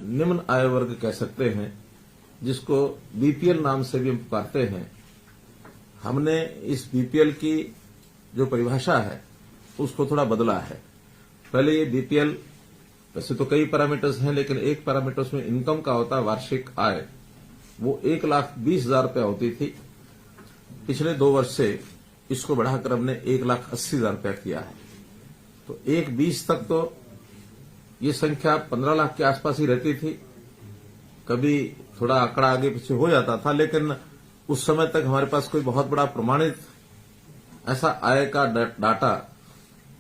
निम्न आय वर्ग कह सकते हैं, जिसको बीपीएल नाम से भी हम पुकारते हैं, हमने इस बीपीएल की जो परिभाषा है उसको थोड़ा बदला है। पहले ये बीपीएल, वैसे तो कई पैरामीटर्स हैं, लेकिन एक पैरामीटर्स में इनकम का होता है वार्षिक आय, वो 1,20,000 रुपया होती थी। पिछले 2 वर्ष से इसको बढ़ाकर हमने 1,80,000 रुपया किया है। तो 1,20 तक तो ये संख्या 15 लाख के आसपास ही रहती थी। कभी थोड़ा आंकड़ा आगे पीछे हो जाता था, लेकिन उस समय तक हमारे पास कोई बहुत बड़ा प्रमाणित ऐसा आय का डाटा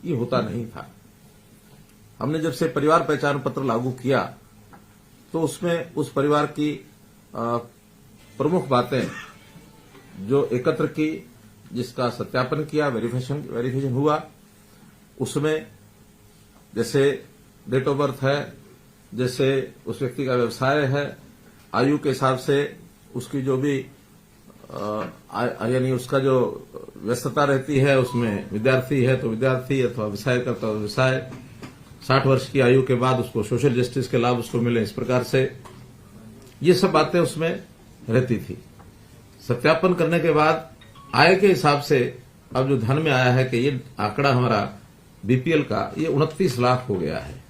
ये होता नहीं था। हमने जब से परिवार पहचान पत्र लागू किया तो उसमें उस परिवार की प्रमुख बातें जो एकत्र की, जिसका सत्यापन किया, वेरिफिकेशन हुआ, उसमें जैसे डेट ऑफ बर्थ है, जैसे उस व्यक्ति का व्यवसाय है, आयु के हिसाब से उसकी जो भी यानी उसका जो व्यस्तता रहती है, उसमें विद्यार्थी है तो विद्यार्थी, अथवा व्यवसाय करता है व्यवसाय, 60 वर्ष की आयु के बाद उसको सोशल जस्टिस के लाभ उसको मिले, इस प्रकार से ये सब बातें उसमें रहती थी। सत्यापन करने के बाद आय के हिसाब से अब जो ध्यान में आया है कि ये आंकड़ा हमारा बीपीएल का ये 29 लाख हो गया है।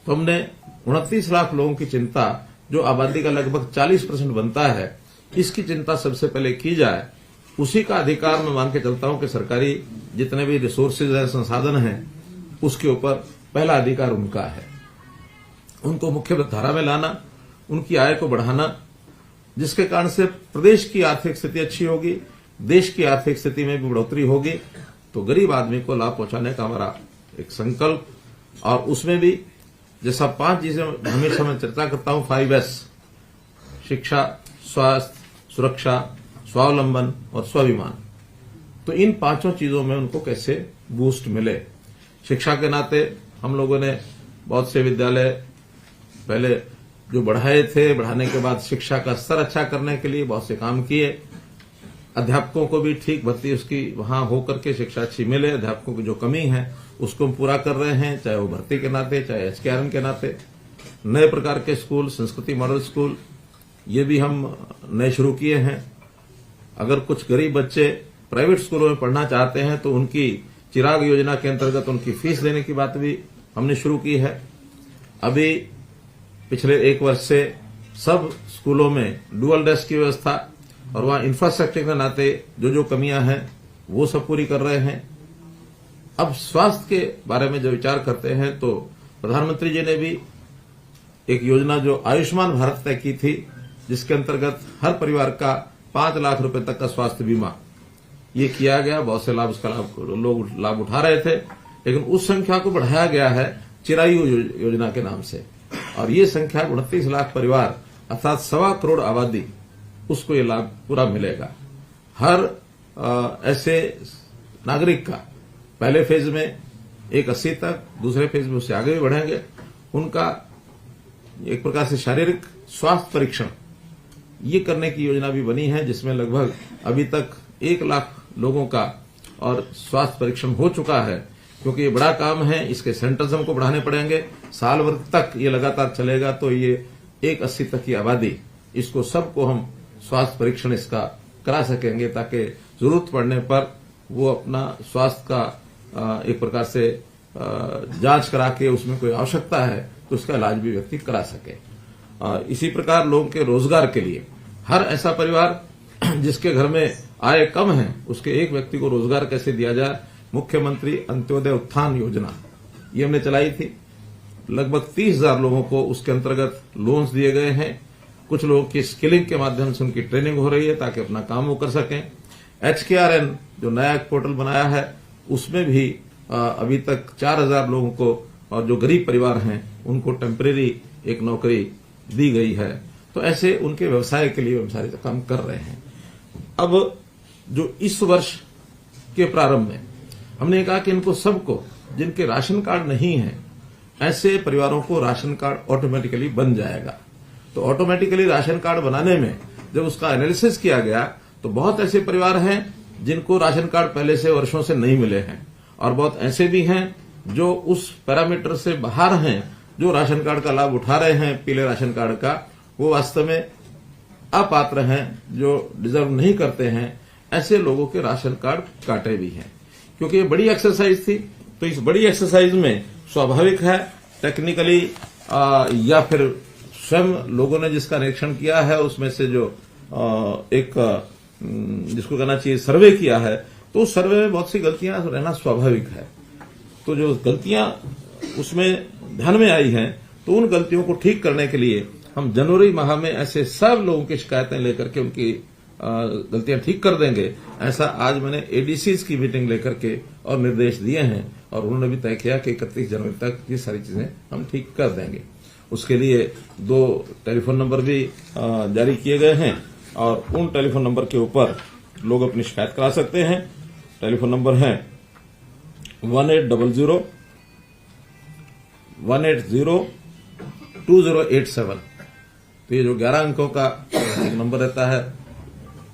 तो हमने 29 लाख लोगों की चिंता, जो आबादी का लगभग 40% बनता है, इसकी चिंता सबसे पहले की जाए। उसी का अधिकार मैं मान के चलता हूं कि सरकारी जितने भी रिसोर्सेज हैं, संसाधन हैं, उसके ऊपर पहला अधिकार उनका है। उनको मुख्य धारा में लाना, उनकी आय को बढ़ाना, जिसके कारण से प्रदेश की आर्थिक स्थिति अच्छी होगी, देश की आर्थिक स्थिति में भी बढ़ोतरी होगी। तो गरीब आदमी को लाभ पहुंचाने का हमारा एक संकल्प, और उसमें भी जैसा 5 चीजें हमेशा मैं चर्चा करता हूं, 5S, शिक्षा, स्वास्थ्य, सुरक्षा, स्वावलंबन और स्वाभिमान। तो इन 5 चीजों में उनको कैसे बूस्ट मिले। शिक्षा के नाते हम लोगों ने बहुत से विद्यालय पहले जो बढ़ाए थे, बढ़ाने के बाद शिक्षा का स्तर अच्छा करने के लिए बहुत से काम किए। अध्यापकों को भी ठीक भर्ती उसकी वहां होकर के शिक्षा अच्छी मिले। अध्यापकों की जो कमी है उसको हम पूरा कर रहे हैं, चाहे वो भर्ती के नाते, चाहे एचकेआरएन के नाते। नए प्रकार के स्कूल, संस्कृति मॉडल स्कूल, ये भी हम नए शुरू किए हैं। अगर कुछ गरीब बच्चे प्राइवेट स्कूलों में पढ़ना चाहते हैं तो उनकी चिराग योजना के अंतर्गत उनकी फीस देने की बात भी हमने शुरू की है। अभी पिछले 1 वर्ष से सब स्कूलों में डुअल डेस्क की व्यवस्था और वहां इंफ्रास्ट्रक्चर के नाते जो कमियां हैं वो सब पूरी कर रहे हैं। अब स्वास्थ्य के बारे में जब विचार करते हैं तो प्रधानमंत्री जी ने भी एक योजना जो आयुष्मान भारत तय की थी, जिसके अंतर्गत हर परिवार का 5 लाख रुपए तक का स्वास्थ्य बीमा ये किया गया। बहुत से लोग लाभ उठा रहे थे, लेकिन उस संख्या को बढ़ाया गया है चिरायु योजना के नाम से, और ये संख्या 29 लाख परिवार अर्थात 1.25 करोड़ आबादी, उसको ये लाभ पूरा मिलेगा। हर ऐसे नागरिक का पहले फेज में 180 तक, दूसरे फेज में उससे आगे भी बढ़ेंगे, उनका एक प्रकार से शारीरिक स्वास्थ्य परीक्षण ये करने की योजना भी बनी है, जिसमें लगभग अभी तक 1 लाख लोगों का और स्वास्थ्य परीक्षण हो चुका है। क्योंकि ये बड़ा काम है, इसके सेंटर्स हमको बढ़ाने पड़ेंगे, साल भर तक ये लगातार चलेगा, तो ये 180 तक की आबादी, इसको सबको हम स्वास्थ्य परीक्षण इसका करा सकेंगे, ताकि जरूरत पड़ने पर वो अपना स्वास्थ्य का एक प्रकार से जांच करा के उसमें कोई आवश्यकता है तो उसका इलाज भी व्यक्ति करा सके। इसी प्रकार लोगों के रोजगार के लिए हर ऐसा परिवार जिसके घर में आय कम है, उसके एक व्यक्ति को रोजगार कैसे दिया जाए, मुख्यमंत्री अंत्योदय उत्थान योजना ये हमने चलाई थी। लगभग 30,000 लोगों को उसके अंतर्गत लोन्स दिए गए हैं। कुछ लोगों की स्किलिंग के माध्यम से उनकी ट्रेनिंग हो रही है ताकि अपना काम वो कर सकें। एचकेआरएन जो नया एक पोर्टल बनाया है, उसमें भी अभी तक 4,000 लोगों को, और जो गरीब परिवार हैं उनको टेम्परेरी एक नौकरी दी गई है। तो ऐसे उनके व्यवसाय के लिए हम सारे काम कर रहे हैं। अब जो इस वर्ष के प्रारंभ में हमने कहा कि इनको सबको, जिनके राशन कार्ड नहीं है, ऐसे परिवारों को राशन कार्ड ऑटोमेटिकली बन जाएगा। तो ऑटोमेटिकली राशन कार्ड बनाने में जब उसका एनालिसिस किया गया तो बहुत ऐसे परिवार हैं जिनको राशन कार्ड पहले से वर्षों से नहीं मिले हैं, और बहुत ऐसे भी हैं जो उस पैरामीटर से बाहर हैं जो राशन कार्ड का लाभ उठा रहे हैं पीले राशन कार्ड का, वो वास्तव में अपात्र हैं, जो डिजर्व नहीं करते हैं, ऐसे लोगों के राशन कार्ड काटे भी हैं। क्योंकि ये बड़ी एक्सरसाइज थी, तो इस बड़ी एक्सरसाइज में स्वाभाविक है टेक्निकली या फिर स्वयं लोगों ने जिसका निरीक्षण किया है उसमें से जो एक जिसको कहना चाहिए सर्वे किया है, तो उस सर्वे में बहुत सी गलतियां रहना स्वाभाविक है। तो जो गलतियां उसमें ध्यान में आई हैं, तो उन गलतियों को ठीक करने के लिए हम जनवरी माह में ऐसे सब लोगों की शिकायतें लेकर के उनकी गलतियां ठीक कर देंगे। ऐसा आज मैंने एडीसीज की मीटिंग लेकर के और निर्देश दिए हैं, और उन्होंने भी तय किया कि 31 जनवरी तक ये सारी चीजें हम ठीक कर देंगे। उसके लिए 2 टेलीफोन नंबर भी जारी किए गए हैं, और उन टेलीफोन नंबर के ऊपर लोग अपनी शिकायत करा सकते हैं। टेलीफोन नंबर है 1800-180-2087। तो ये जो 11 अंकों का एक नंबर रहता है,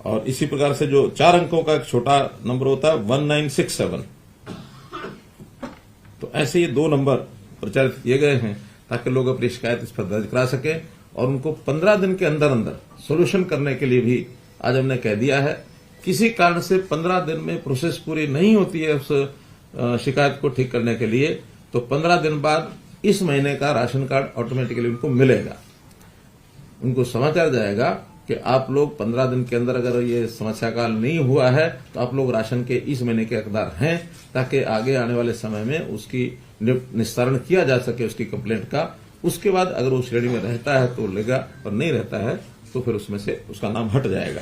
और इसी प्रकार से जो 4 अंकों का एक छोटा नंबर होता है 1967। तो ऐसे ये 2 नंबर प्रचारित किए गए हैं ताकि लोग अपनी शिकायत इस पर दर्ज करा सकें, और उनको 15 दिन के अंदर अंदर सोल्यूशन करने के लिए भी आज हमने कह दिया है। किसी कारण से 15 दिन में प्रोसेस पूरी नहीं होती है उस शिकायत को ठीक करने के लिए, तो 15 दिन बाद इस महीने का राशन कार्ड ऑटोमेटिकली उनको मिलेगा। उनको समाचार जाएगा कि आप लोग 15 दिन के अंदर अगर ये समस्या काल नहीं हुआ है तो आप लोग राशन के इस महीने के हकदार हैं, ताकि आगे आने वाले समय में उसकी निस्तारण किया जा सके उसकी कंप्लेंट का। उसके बाद अगर वो श्रेणी में रहता है तो लेगा, और नहीं रहता है तो फिर उसमें से उसका नाम हट जाएगा।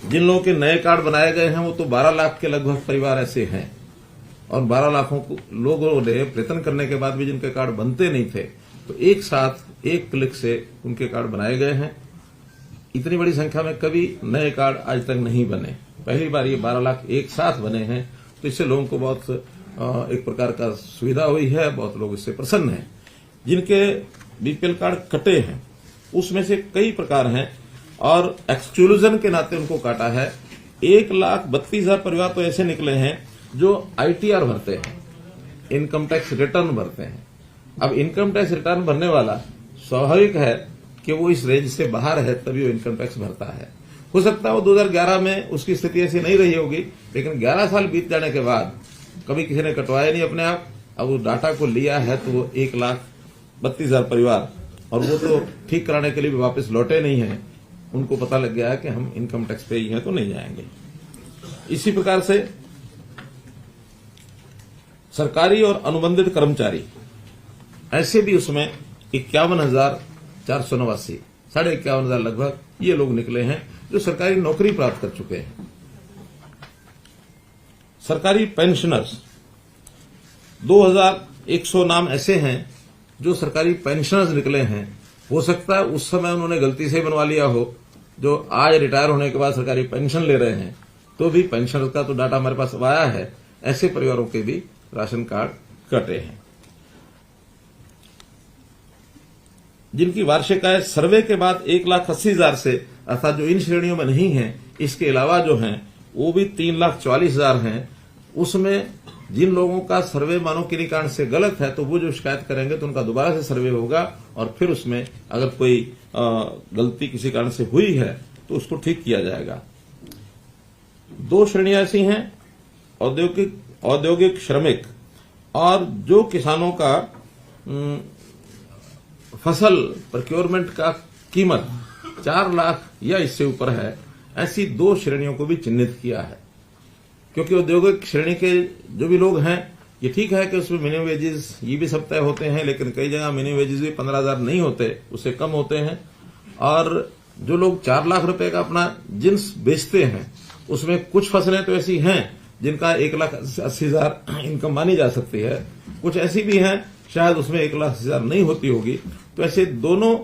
जिन लोगों के नए कार्ड बनाए गए हैं वो तो 12 लाख के लगभग परिवार ऐसे हैं, और 12 लाखों लोगों ने प्रयत्न करने के बाद भी जिनके कार्ड बनते नहीं थे, तो एक साथ एक क्लिक से उनके कार्ड बनाए गए हैं। इतनी बड़ी संख्या में कभी नए कार्ड आज तक नहीं बने, पहली बार ये 12 लाख एक साथ बने हैं। तो इससे लोगों को बहुत एक प्रकार का सुविधा हुई है, बहुत लोग इससे प्रसन्न हैं। जिनके बीपीएल कार्ड कटे हैं उसमें से कई प्रकार हैं, और एक्सक्लूजन के नाते उनको काटा है। 1,32,000 परिवार तो ऐसे निकले हैं जो आईटीआर भरते हैं, इनकम टैक्स रिटर्न भरते हैं। अब इनकम टैक्स रिटर्न भरने वाला स्वाभाविक है कि वो इस रेंज से बाहर है, तभी वो इनकम टैक्स भरता है। हो सकता है वो 2011 में उसकी स्थिति ऐसी नहीं रही होगी, लेकिन 11 साल बीत जाने के बाद कभी किसी ने कटवाया नहीं अपने आप। अब उस डाटा को लिया है तो वो 1,32,000 परिवार, और वो तो ठीक कराने के लिए भी वापस लौटे नहीं है। उनको पता लग गया है कि हम इनकम टैक्स पे ही हैं तो नहीं जाएंगे। इसी प्रकार से सरकारी और अनुबंधित कर्मचारी ऐसे भी उसमें 51,489, 51,500 लगभग ये लोग निकले हैं जो सरकारी नौकरी प्राप्त कर चुके हैं। सरकारी पेंशनर्स 2,100 नाम ऐसे हैं जो सरकारी पेंशनर्स निकले हैं। हो सकता है उस समय उन्होंने गलती से बनवा लिया हो, जो आज रिटायर होने के बाद सरकारी पेंशन ले रहे हैं, तो भी पेंशनर्स का तो डाटा हमारे पास आया है। ऐसे परिवारों के भी राशन कार्ड कटे हैं। जिनकी वार्षिक आय सर्वे के बाद 1,80,000 से, अर्थात जो इन श्रेणियों में नहीं है, इसके अलावा जो हैं वो भी 3,44,000 हैं। उसमें जिन लोगों का सर्वे मानो किसी कारण से गलत है तो वो जो शिकायत करेंगे तो उनका दोबारा से सर्वे होगा, और फिर उसमें अगर कोई गलती किसी कारण से हुई है तो उसको ठीक किया जाएगा। 2 श्रेणियां ऐसी हैं, औद्योगिक श्रमिक, और जो किसानों का फसल प्रोक्योरमेंट का कीमत 4 लाख या इससे ऊपर है, ऐसी 2 श्रेणियों को भी चिन्हित किया है। क्योंकि औद्योगिक श्रेणी के जो भी लोग हैं, ये ठीक है कि उसमें मिनिमम वेजेस ये भी सब तय होते हैं, लेकिन कई जगह मिनिमम वेजेस भी 15,000 नहीं होते, उससे कम होते हैं। और जो लोग 4 लाख रुपए का अपना जिन्स बेचते हैं, उसमें कुछ फसलें तो ऐसी हैं जिनका 1,80,000 इनकम मानी जा सकती है, कुछ ऐसी भी हैं शायद उसमें 1,80,000 नहीं होती होगी। तो ऐसे दोनों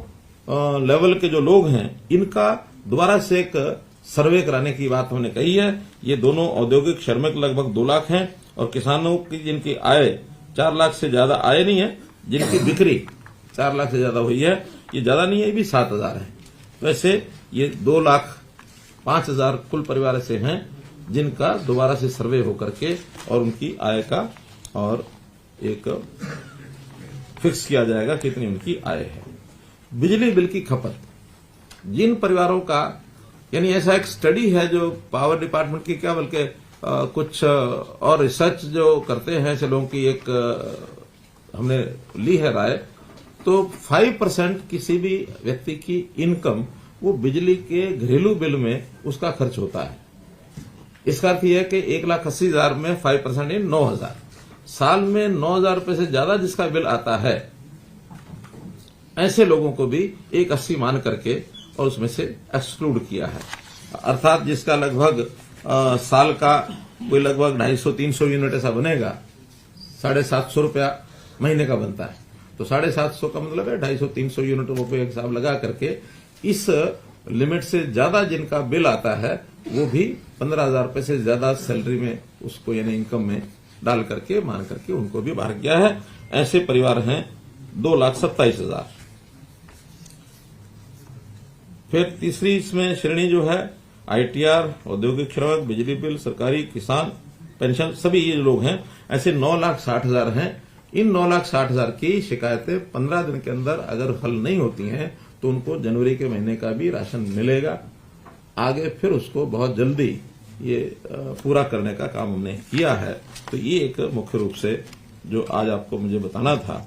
लेवल के जो लोग हैं, इनका दोबारा से एक सर्वे कराने की बात हमने कही है। ये दोनों औद्योगिक श्रमिक लगभग 2 लाख हैं, और किसानों की जिनकी आय 4 लाख से ज्यादा आय नहीं है, जिनकी बिक्री 4 लाख से ज्यादा हुई है, ये ज्यादा नहीं है, ये भी 7,000 है। तो ऐसे ये 2,05,000 कुल परिवार ऐसे हैं जिनका दोबारा से सर्वे होकर के और उनकी आय का और एक फिक्स किया जाएगा कितनी उनकी आय है। बिजली बिल की खपत, जिन परिवारों का, यानी ऐसा एक स्टडी है जो पावर डिपार्टमेंट की क्या बल्कि कुछ और रिसर्च जो करते हैं ऐसे लोगों की एक हमने ली है राय, तो 5% किसी भी व्यक्ति की इनकम वो बिजली के घरेलू बिल में उसका खर्च होता है। इसका अर्थ यह है कि 1,80,000 में 5% यानी 9,000, साल में 9,000 रुपए से ज्यादा जिसका बिल आता है, ऐसे लोगों को भी 1,80 मान करके और उसमें से एक्सक्लूड किया है। अर्थात जिसका लगभग साल का कोई लगभग 250-300 यूनिट ऐसा बनेगा, 750 रुपया महीने का बनता है, तो 750 का मतलब है 250-300 यूनिट रुपये हिसाब लगा करके इस लिमिट से ज्यादा जिनका बिल आता है वो भी 15,000 रुपए से ज्यादा सैलरी में उसको यानी इनकम में डाल करके मान करके उनको भी बाहर किया है। ऐसे परिवार हैं 2,27,000। फिर तीसरी इसमें श्रेणी जो है आईटीआर, औद्योगिक श्रमिक, बिजली बिल, सरकारी, किसान, पेंशन, सभी ये लोग हैं, ऐसे 9,60,000 हैं। इन 9,60,000 की शिकायतें 15 दिन के अंदर अगर हल नहीं होती हैं तो उनको जनवरी के महीने का भी राशन मिलेगा। आगे फिर उसको बहुत जल्दी ये पूरा करने का काम हमने किया है। तो ये एक मुख्य रूप से जो आज आपको मुझे बताना था।